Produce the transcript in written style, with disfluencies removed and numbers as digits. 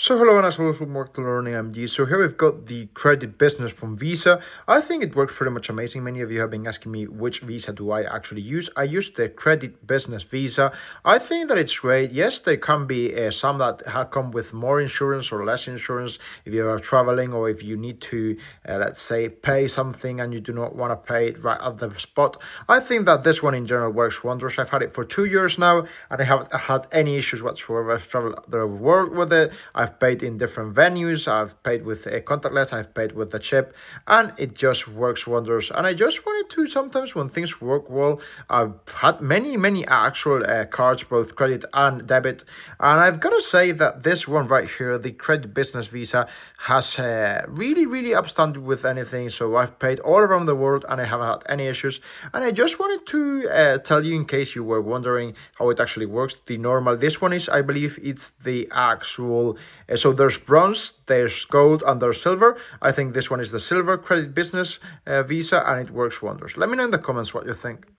So hello and as always, welcome back to Learning MD. So here we've got the credit business from Visa. I think it works pretty much amazing. Many of you have been asking me which Visa do I actually use. I use the credit business Visa. I think that it's great. Yes, there can be some that come with more insurance or less insurance if you are traveling or if you need to, let's say, pay something and you do not want to pay it right at the spot. I think that this one in general works wonders. I've had it for 2 years now and I haven't had any issues whatsoever. I've traveled the world with it. I've paid in different venues. I've paid with a contactless. I've paid with the chip, and it just works wonders. And I just wanted to sometimes when things work well, I've had many actual cards, both credit and debit, and I've got to say that this one right here, the credit business Visa, has really upstanding with anything. So I've paid all around the world, and I haven't had any issues. And I just wanted to tell you in case you were wondering how it actually works. The normal, this one is, I believe, it's the actual. So there's bronze, there's gold, and there's silver. I think this one is the silver credit business Visa, and it works wonders. Let me know in the comments what you think.